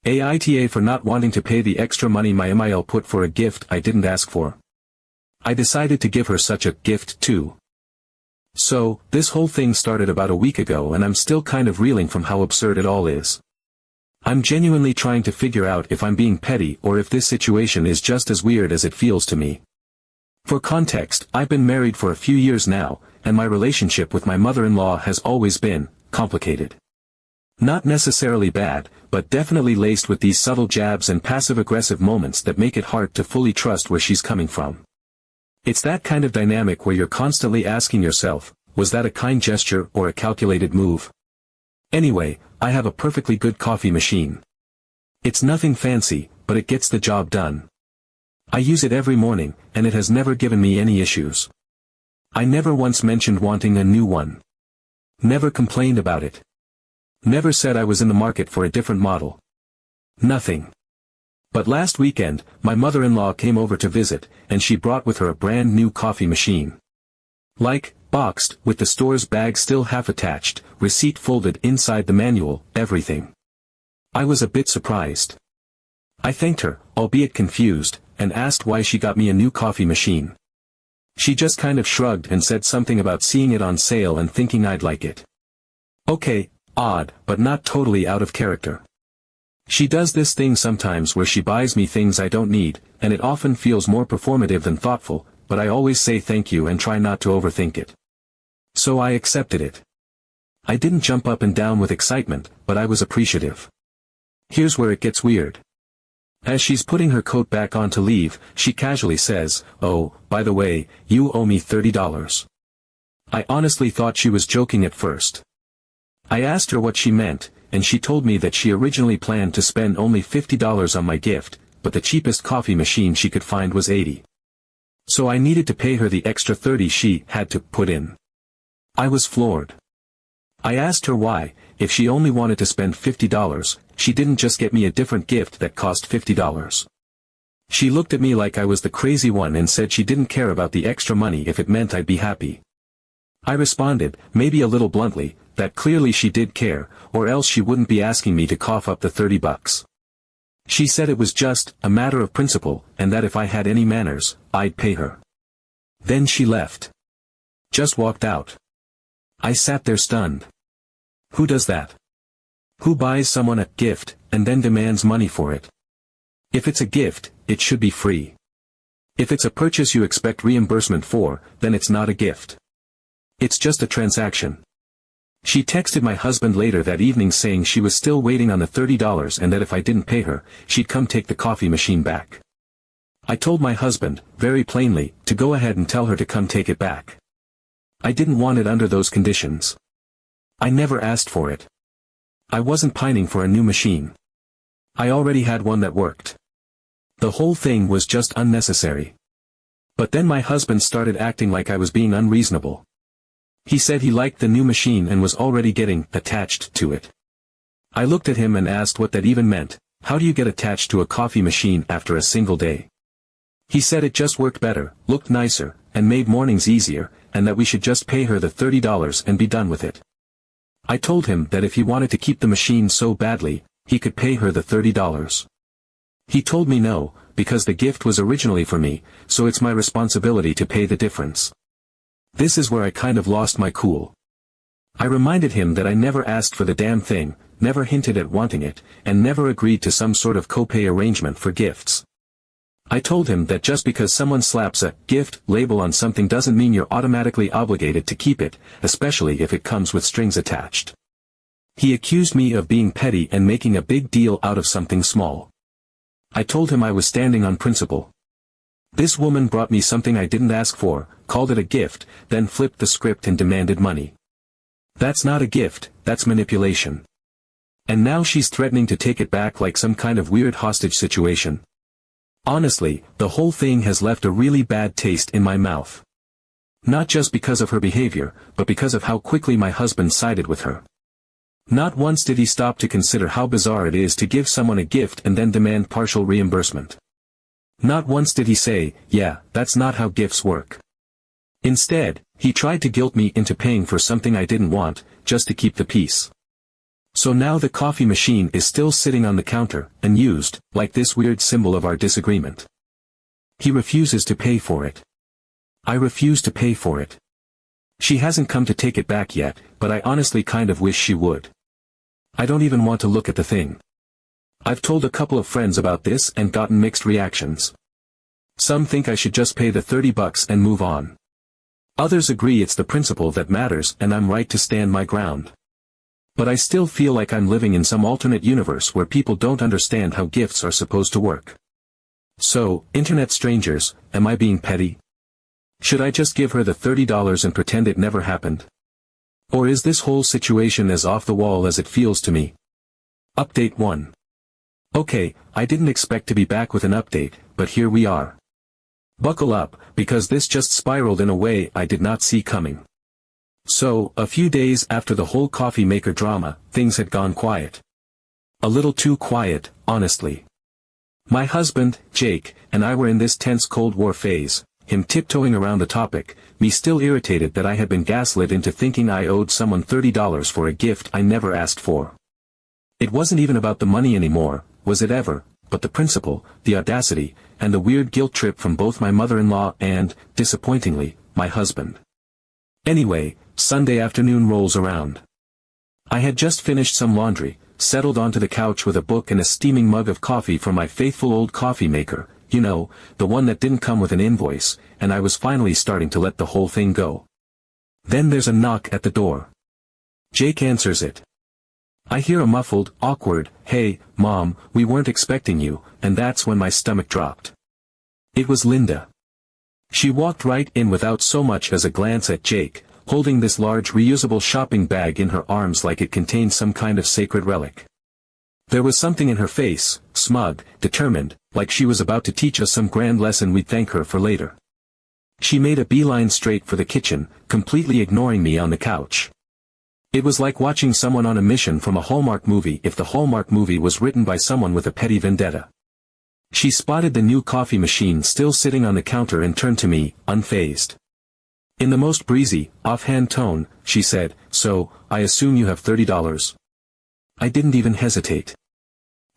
AITA for not wanting to pay the extra money my MIL put for a gift I didn't ask for. I decided to give her such a gift too. So, this whole thing started about a week ago and I'm still kind of reeling from how absurd it all is. I'm genuinely trying to figure out if I'm being petty or if this situation is just as weird as it feels to me. For context, I've been married for a few years now, and my relationship with my mother-in-law has always been complicated. Not necessarily bad, but definitely laced with these subtle jabs and passive-aggressive moments that make it hard to fully trust where she's coming from. It's that kind of dynamic where you're constantly asking yourself, was that a kind gesture or a calculated move? Anyway, I have a perfectly good coffee machine. It's nothing fancy, but it gets the job done. I use it every morning, and it has never given me any issues. I never once mentioned wanting a new one. Never complained about it. Never said I was in the market for a different model. Nothing. But last weekend, my mother-in-law came over to visit, and she brought with her a brand new coffee machine. Like, boxed, with the store's bag still half attached, receipt folded inside the manual, everything. I was a bit surprised. I thanked her, albeit confused, and asked why she got me a new coffee machine. She just kind of shrugged and said something about seeing it on sale and thinking I'd like it. Okay, odd, but not totally out of character. She does this thing sometimes where she buys me things I don't need, and it often feels more performative than thoughtful, but I always say thank you and try not to overthink it. So I accepted it. I didn't jump up and down with excitement, but I was appreciative. Here's where it gets weird. As she's putting her coat back on to leave, she casually says, "Oh, by the way, you owe me $30. I honestly thought she was joking at first. I asked her what she meant, and she told me that she originally planned to spend only $50 on my gift, but the cheapest coffee machine she could find was $80. So I needed to pay her the extra $30 she had to put in. I was floored. I asked her why, if she only wanted to spend $50, she didn't just get me a different gift that cost $50. She looked at me like I was the crazy one and said she didn't care about the extra money if it meant I'd be happy. I responded, maybe a little bluntly, that clearly she did care, or else she wouldn't be asking me to cough up the $30. She said it was just a matter of principle, and that if I had any manners, I'd pay her. Then she left. Just walked out. I sat there stunned. Who does that? Who buys someone a gift, and then demands money for it? If it's a gift, it should be free. If it's a purchase you expect reimbursement for, then it's not a gift. It's just a transaction. She texted my husband later that evening saying she was still waiting on the $30 and that if I didn't pay her, she'd come take the coffee machine back. I told my husband, very plainly, to go ahead and tell her to come take it back. I didn't want it under those conditions. I never asked for it. I wasn't pining for a new machine. I already had one that worked. The whole thing was just unnecessary. But then my husband started acting like I was being unreasonable. He said he liked the new machine and was already getting attached to it. I looked at him and asked what that even meant. How do you get attached to a coffee machine after a single day? He said it just worked better, looked nicer, and made mornings easier, and that we should just pay her the $30 and be done with it. I told him that if he wanted to keep the machine so badly, he could pay her the $30. He told me no, because the gift was originally for me, so it's my responsibility to pay the difference. This is where I kind of lost my cool. I reminded him that I never asked for the damn thing, never hinted at wanting it, and never agreed to some sort of copay arrangement for gifts. I told him that just because someone slaps a gift label on something doesn't mean you're automatically obligated to keep it, especially if it comes with strings attached. He accused me of being petty and making a big deal out of something small. I told him I was standing on principle. This woman brought me something I didn't ask for, called it a gift, then flipped the script and demanded money. That's not a gift, that's manipulation. And now she's threatening to take it back like some kind of weird hostage situation. Honestly, the whole thing has left a really bad taste in my mouth. Not just because of her behavior, but because of how quickly my husband sided with her. Not once did he stop to consider how bizarre it is to give someone a gift and then demand partial reimbursement. Not once did he say, yeah, that's not how gifts work. Instead, he tried to guilt me into paying for something I didn't want, just to keep the peace. So now the coffee machine is still sitting on the counter, unused, like this weird symbol of our disagreement. He refuses to pay for it. I refuse to pay for it. She hasn't come to take it back yet, but I honestly kind of wish she would. I don't even want to look at the thing. I've told a couple of friends about this and gotten mixed reactions. Some think I should just pay the $30 and move on. Others agree it's the principle that matters and I'm right to stand my ground. But I still feel like I'm living in some alternate universe where people don't understand how gifts are supposed to work. So, internet strangers, am I being petty? Should I just give her the $30 and pretend it never happened? Or is this whole situation as off the wall as it feels to me? Update 1. Okay, I didn't expect to be back with an update, but here we are. Buckle up, because this just spiraled in a way I did not see coming. So, a few days after the whole coffee maker drama, things had gone quiet. A little too quiet, honestly. My husband, Jake, and I were in this tense Cold War phase, him tiptoeing around the topic, me still irritated that I had been gaslit into thinking I owed someone $30 for a gift I never asked for. It wasn't even about the money anymore, was it ever, but the principle, the audacity, and the weird guilt trip from both my mother-in-law and, disappointingly, my husband. Anyway, Sunday afternoon rolls around. I had just finished some laundry, settled onto the couch with a book and a steaming mug of coffee from my faithful old coffee maker, you know, the one that didn't come with an invoice, and I was finally starting to let the whole thing go. Then there's a knock at the door. Jake answers it. I hear a muffled, awkward, "Hey, Mom, we weren't expecting you," and that's when my stomach dropped. It was Linda. She walked right in without so much as a glance at Jake, holding this large reusable shopping bag in her arms like it contained some kind of sacred relic. There was something in her face, smug, determined, like she was about to teach us some grand lesson we'd thank her for later. She made a beeline straight for the kitchen, completely ignoring me on the couch. It was like watching someone on a mission from a Hallmark movie if the Hallmark movie was written by someone with a petty vendetta. She spotted the new coffee machine still sitting on the counter and turned to me, unfazed. In the most breezy, offhand tone, she said, "So, I assume you have $30. I didn't even hesitate.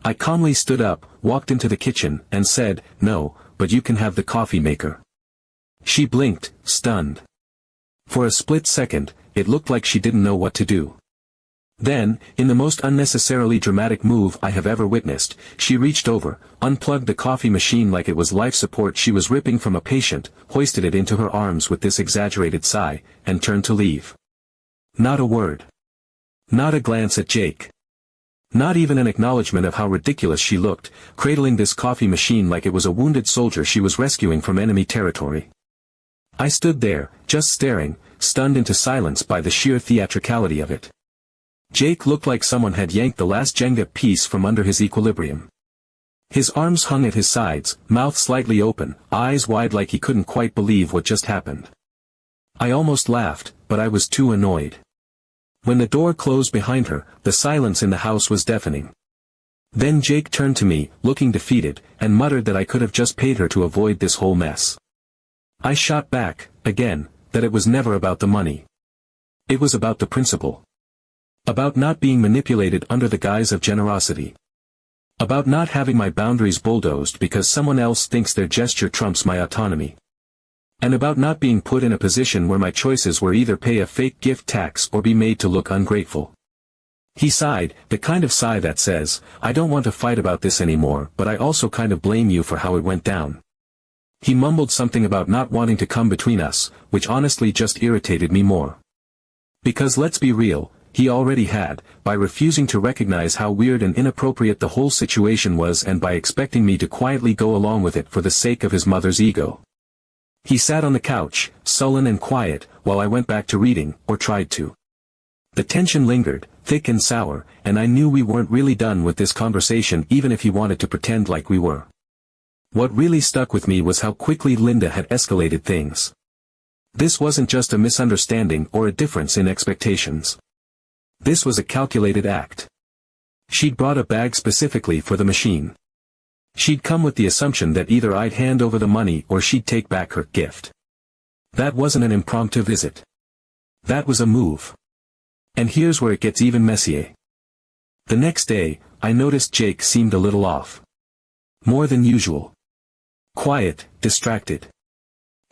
I calmly stood up, walked into the kitchen, and said, "No, but you can have the coffee maker." She blinked, stunned. For a split second, it looked like she didn't know what to do. Then, in the most unnecessarily dramatic move I have ever witnessed, she reached over, unplugged the coffee machine like it was life support she was ripping from a patient, hoisted it into her arms with this exaggerated sigh, and turned to leave. Not a word. Not a glance at Jake. Not even an acknowledgement of how ridiculous she looked, cradling this coffee machine like it was a wounded soldier she was rescuing from enemy territory. I stood there, just staring, stunned into silence by the sheer theatricality of it. Jake looked like someone had yanked the last Jenga piece from under his equilibrium. His arms hung at his sides, mouth slightly open, eyes wide like he couldn't quite believe what just happened. I almost laughed, but I was too annoyed. When the door closed behind her, the silence in the house was deafening. Then Jake turned to me, looking defeated, and muttered that I could have just paid her to avoid this whole mess. I shot back, again, that it was never about the money. It was about the principle. About not being manipulated under the guise of generosity. About not having my boundaries bulldozed because someone else thinks their gesture trumps my autonomy. And about not being put in a position where my choices were either pay a fake gift tax or be made to look ungrateful. He sighed, the kind of sigh that says, "I don't want to fight about this anymore, but I also kind of blame you for how it went down." He mumbled something about not wanting to come between us, which honestly just irritated me more. Because let's be real, he already had, by refusing to recognize how weird and inappropriate the whole situation was and by expecting me to quietly go along with it for the sake of his mother's ego. He sat on the couch, sullen and quiet, while I went back to reading, or tried to. The tension lingered, thick and sour, and I knew we weren't really done with this conversation even if he wanted to pretend like we were. What really stuck with me was how quickly Linda had escalated things. This wasn't just a misunderstanding or a difference in expectations. This was a calculated act. She'd brought a bag specifically for the machine. She'd come with the assumption that either I'd hand over the money or she'd take back her gift. That wasn't an impromptu visit. That was a move. And here's where it gets even messier. The next day, I noticed Jake seemed a little off. More than usual. Quiet, distracted.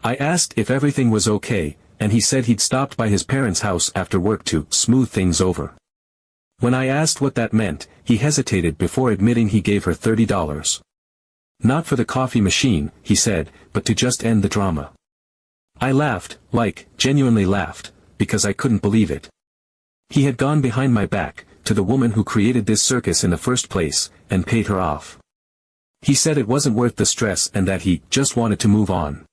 I asked if everything was okay, and he said he'd stopped by his parents' house after work to smooth things over. When I asked what that meant, he hesitated before admitting he gave her $30. Not for the coffee machine, he said, but to just end the drama. I laughed, genuinely laughed, because I couldn't believe it. He had gone behind my back, to the woman who created this circus in the first place, and paid her off. He said it wasn't worth the stress and that he just wanted to move on.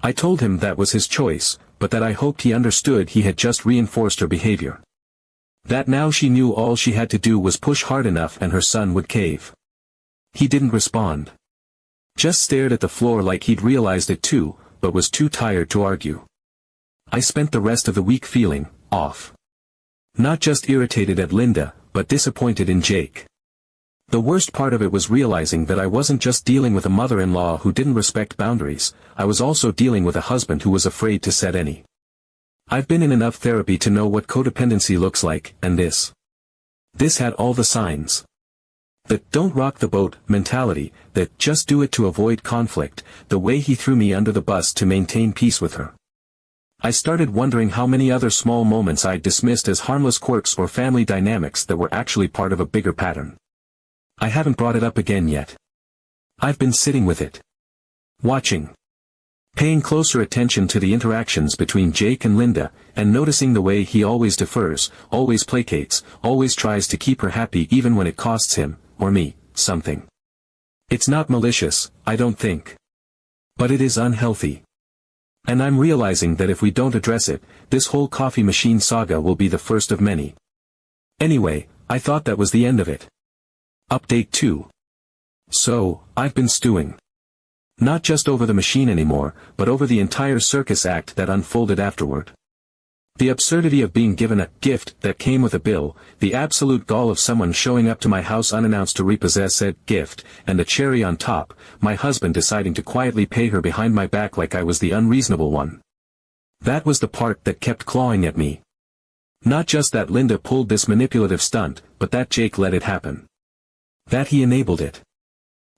I told him that was his choice, but that I hoped he understood he had just reinforced her behavior. That now she knew all she had to do was push hard enough and her son would cave. He didn't respond. Just stared at the floor like he'd realized it too, but was too tired to argue. I spent the rest of the week feeling off. Not just irritated at Linda, but disappointed in Jake. The worst part of it was realizing that I wasn't just dealing with a mother-in-law who didn't respect boundaries, I was also dealing with a husband who was afraid to set any. I've been in enough therapy to know what codependency looks like, and this had all the signs. The don't rock the boat mentality, that just do it to avoid conflict, the way he threw me under the bus to maintain peace with her. I started wondering how many other small moments I'd dismissed as harmless quirks or family dynamics that were actually part of a bigger pattern. I haven't brought it up again yet. I've been sitting with it. Watching. Paying closer attention to the interactions between Jake and Linda, and noticing the way he always defers, always placates, always tries to keep her happy even when it costs him, or me, something. It's not malicious, I don't think. But it is unhealthy. And I'm realizing that if we don't address it, this whole coffee machine saga will be the first of many. Anyway, I thought that was the end of it. Update 2. So, I've been stewing. Not just over the machine anymore, but over the entire circus act that unfolded afterward. The absurdity of being given a gift that came with a bill, the absolute gall of someone showing up to my house unannounced to repossess said gift, and the cherry on top, my husband deciding to quietly pay her behind my back like I was the unreasonable one. That was the part that kept clawing at me. Not just that Linda pulled this manipulative stunt, but that Jake let it happen. That he enabled it.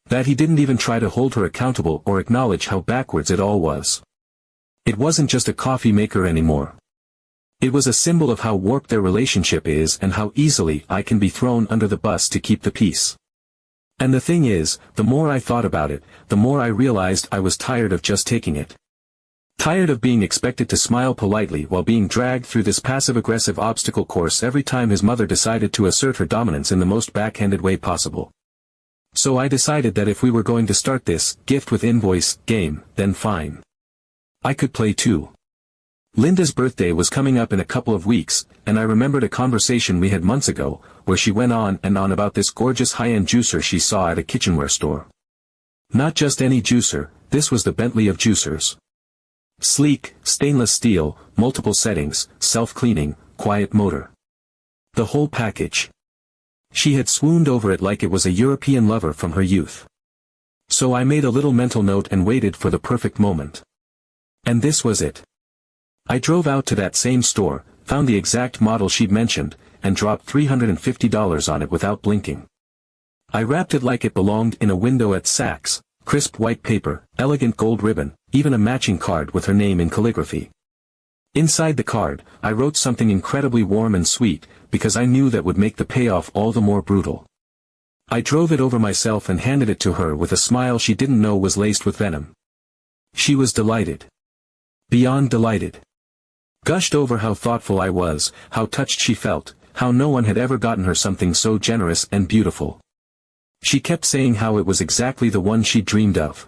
That he didn't even try to hold her accountable or acknowledge how backwards it all was. It wasn't just a coffee maker anymore. It was a symbol of how warped their relationship is and how easily I can be thrown under the bus to keep the peace. And the thing is, the more I thought about it, the more I realized I was tired of just taking it. Tired of being expected to smile politely while being dragged through this passive-aggressive obstacle course every time his mother decided to assert her dominance in the most backhanded way possible. So I decided that if we were going to start this gift with invoice game, then fine. I could play too. Linda's birthday was coming up in a couple of weeks, and I remembered a conversation we had months ago, where she went on and on about this gorgeous high-end juicer she saw at a kitchenware store. Not just any juicer, this was the Bentley of juicers. Sleek, stainless steel, multiple settings, self-cleaning, quiet motor. The whole package. She had swooned over it like it was a European lover from her youth. So I made a little mental note and waited for the perfect moment. And this was it. I drove out to that same store, found the exact model she'd mentioned, and dropped $350 on it without blinking. I wrapped it like it belonged in a window at Saks, crisp white paper, elegant gold ribbon, even a matching card with her name in calligraphy. Inside the card, I wrote something incredibly warm and sweet, because I knew that would make the payoff all the more brutal. I drove it over myself and handed it to her with a smile she didn't know was laced with venom. She was delighted. Beyond delighted. Gushed over how thoughtful I was, how touched she felt, how no one had ever gotten her something so generous and beautiful. She kept saying how it was exactly the one she'd dreamed of.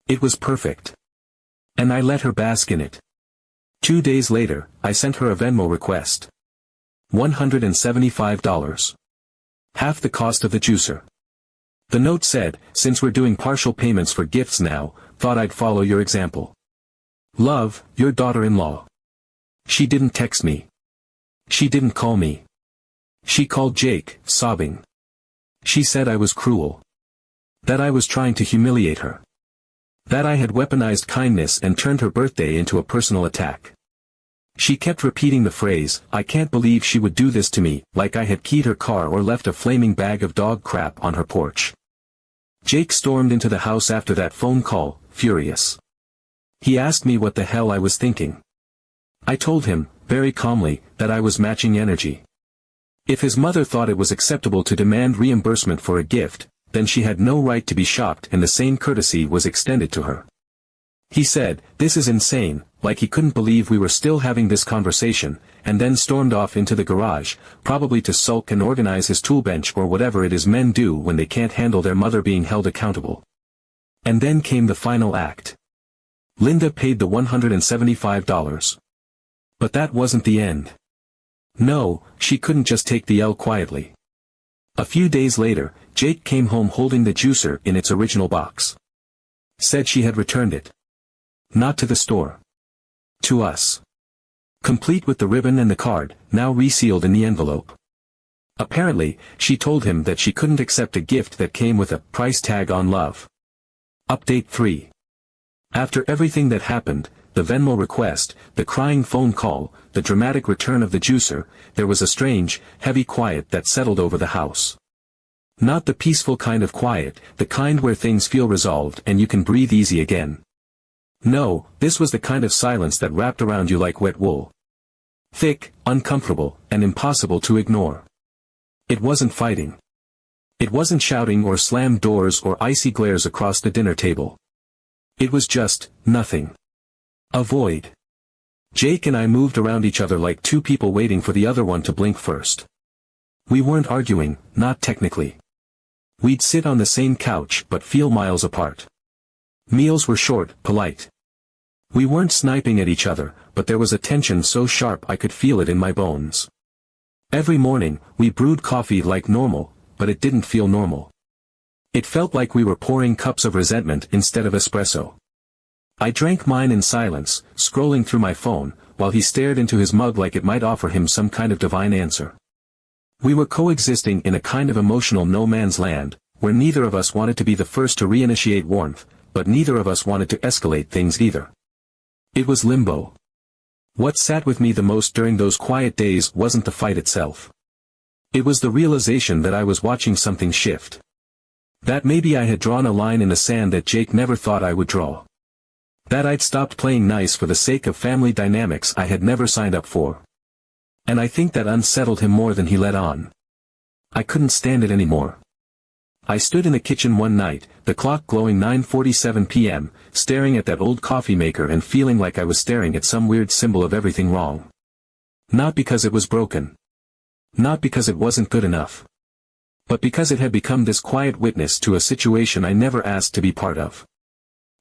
It was perfect. And I let her bask in it. 2 days later, I sent her a Venmo request. $175. Half the cost of the juicer. The note said, since we're doing partial payments for gifts now, thought I'd follow your example. Love, your daughter-in-law. She didn't text me. She didn't call me. She called Jake, sobbing. She said I was cruel. That I was trying to humiliate her. That I had weaponized kindness and turned her birthday into a personal attack. She kept repeating the phrase, "I can't believe she would do this to me," like I had keyed her car or left a flaming bag of dog crap on her porch. Jake stormed into the house after that phone call, furious. He asked me what the hell I was thinking. I told him, very calmly, that I was matching energy. If his mother thought it was acceptable to demand reimbursement for a gift, then she had no right to be shocked, and the same courtesy was extended to her. He said, "This is insane," like he couldn't believe we were still having this conversation, and then stormed off into the garage, probably to sulk and organize his toolbench or whatever it is men do when they can't handle their mother being held accountable. And then came the final act. Linda paid the $175. But that wasn't the end. No, she couldn't just take the L quietly. A few days later, Jake came home holding the juicer in its original box. Said she had returned it. Not to the store. To us. Complete with the ribbon and the card, now resealed in the envelope. Apparently, she told him that she couldn't accept a gift that came with a price tag on love. Update 3. After everything that happened, the Venmo request, the crying phone call, the dramatic return of the juicer, there was a strange, heavy quiet that settled over the house. Not the peaceful kind of quiet, the kind where things feel resolved and you can breathe easy again. No, this was the kind of silence that wrapped around you like wet wool. Thick, uncomfortable, and impossible to ignore. It wasn't fighting. It wasn't shouting or slammed doors or icy glares across the dinner table. It was just, nothing. A void. Jake and I moved around each other like two people waiting for the other one to blink first. We weren't arguing, not technically. We'd sit on the same couch but feel miles apart. Meals were short, polite. We weren't sniping at each other, but there was a tension so sharp I could feel it in my bones. Every morning, we brewed coffee like normal, but it didn't feel normal. It felt like we were pouring cups of resentment instead of espresso. I drank mine in silence, scrolling through my phone, while he stared into his mug like it might offer him some kind of divine answer. We were coexisting in a kind of emotional no man's land, where neither of us wanted to be the first to reinitiate warmth, but neither of us wanted to escalate things either. It was limbo. What sat with me the most during those quiet days wasn't the fight itself. It was the realization that I was watching something shift. That maybe I had drawn a line in the sand that Jake never thought I would draw. That I'd stopped playing nice for the sake of family dynamics I had never signed up for. And I think that unsettled him more than he let on. I couldn't stand it anymore. I stood in the kitchen one night, the clock glowing 9:47 p.m., staring at that old coffee maker and feeling like I was staring at some weird symbol of everything wrong. Not because it was broken. Not because it wasn't good enough. But because it had become this quiet witness to a situation I never asked to be part of.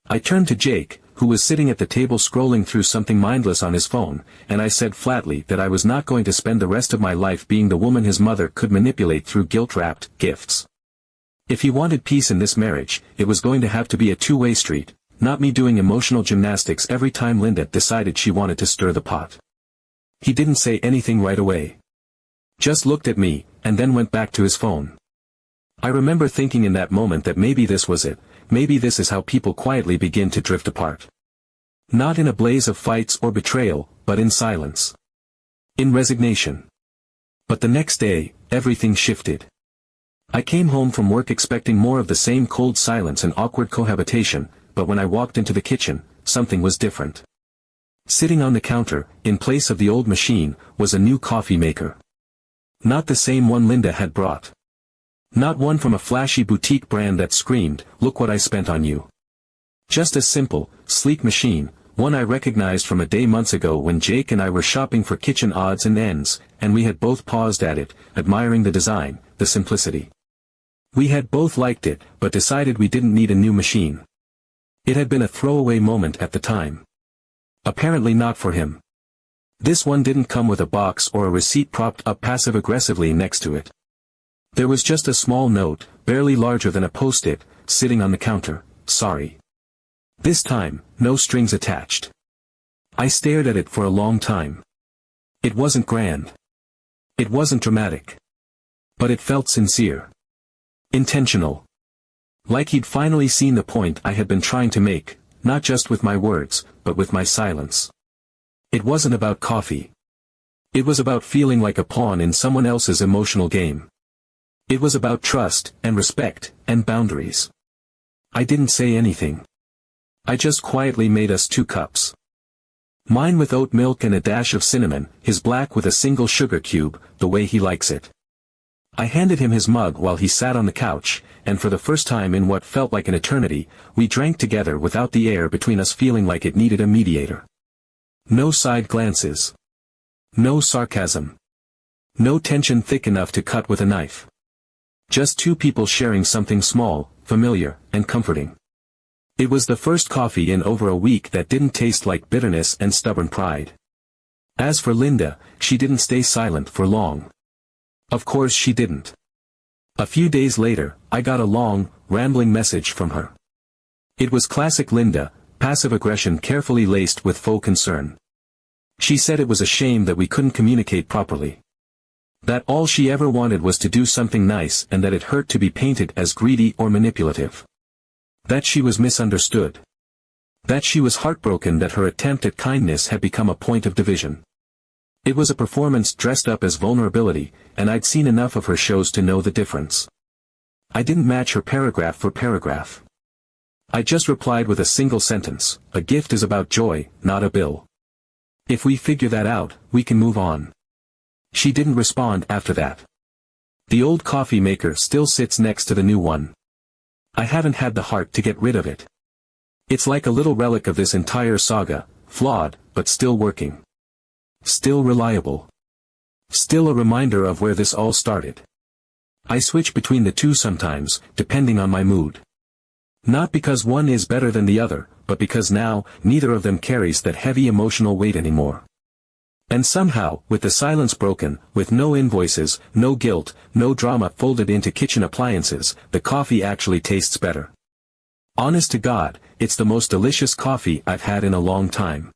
I turned to Jake, who was sitting at the table scrolling through something mindless on his phone, and I said flatly that I was not going to spend the rest of my life being the woman his mother could manipulate through guilt-wrapped gifts. If he wanted peace in this marriage, it was going to have to be a two-way street, not me doing emotional gymnastics every time Linda decided she wanted to stir the pot. He didn't say anything right away. Just looked at me, and then went back to his phone. I remember thinking in that moment that maybe this was it, maybe this is how people quietly begin to drift apart. Not in a blaze of fights or betrayal, but in silence. In resignation. But the next day, everything shifted. I came home from work expecting more of the same cold silence and awkward cohabitation, but when I walked into the kitchen, something was different. Sitting on the counter, in place of the old machine, was a new coffee maker. Not the same one Linda had brought. Not one from a flashy boutique brand that screamed, "Look what I spent on you." Just a simple, sleek machine, one I recognized from a day months ago when Jake and I were shopping for kitchen odds and ends, and we had both paused at it, admiring the design, the simplicity. We had both liked it, but decided we didn't need a new machine. It had been a throwaway moment at the time. Apparently not for him. This one didn't come with a box or a receipt propped up passive-aggressively next to it. There was just a small note, barely larger than a post-it, sitting on the counter, "Sorry." This time, no strings attached. I stared at it for a long time. It wasn't grand. It wasn't dramatic. But it felt sincere. Intentional. Like he'd finally seen the point I had been trying to make, not just with my words, but with my silence. It wasn't about coffee. It was about feeling like a pawn in someone else's emotional game. It was about trust, and respect, and boundaries. I didn't say anything. I just quietly made us 2 cups. Mine with oat milk and a dash of cinnamon, his black with a single sugar cube, the way he likes it. I handed him his mug while he sat on the couch, and for the first time in what felt like an eternity, we drank together without the air between us feeling like it needed a mediator. No side glances. No sarcasm. No tension thick enough to cut with a knife. Just 2 people sharing something small, familiar, and comforting. It was the first coffee in over a week that didn't taste like bitterness and stubborn pride. As for Linda, she didn't stay silent for long. Of course she didn't. A few days later, I got a long, rambling message from her. It was classic Linda, passive aggression carefully laced with faux concern. She said it was a shame that we couldn't communicate properly. That all she ever wanted was to do something nice and that it hurt to be painted as greedy or manipulative. That she was misunderstood. That she was heartbroken that her attempt at kindness had become a point of division. It was a performance dressed up as vulnerability, and I'd seen enough of her shows to know the difference. I didn't match her paragraph for paragraph. I just replied with a single sentence: a gift is about joy, not a bill. If we figure that out, we can move on. She didn't respond after that. The old coffee maker still sits next to the new one. I haven't had the heart to get rid of it. It's like a little relic of this entire saga, flawed, but still working. Still reliable. Still a reminder of where this all started. I switch between the 2 sometimes, depending on my mood. Not because one is better than the other, but because now, neither of them carries that heavy emotional weight anymore. And somehow, with the silence broken, with no invoices, no guilt, no drama folded into kitchen appliances, the coffee actually tastes better. Honest to God, it's the most delicious coffee I've had in a long time.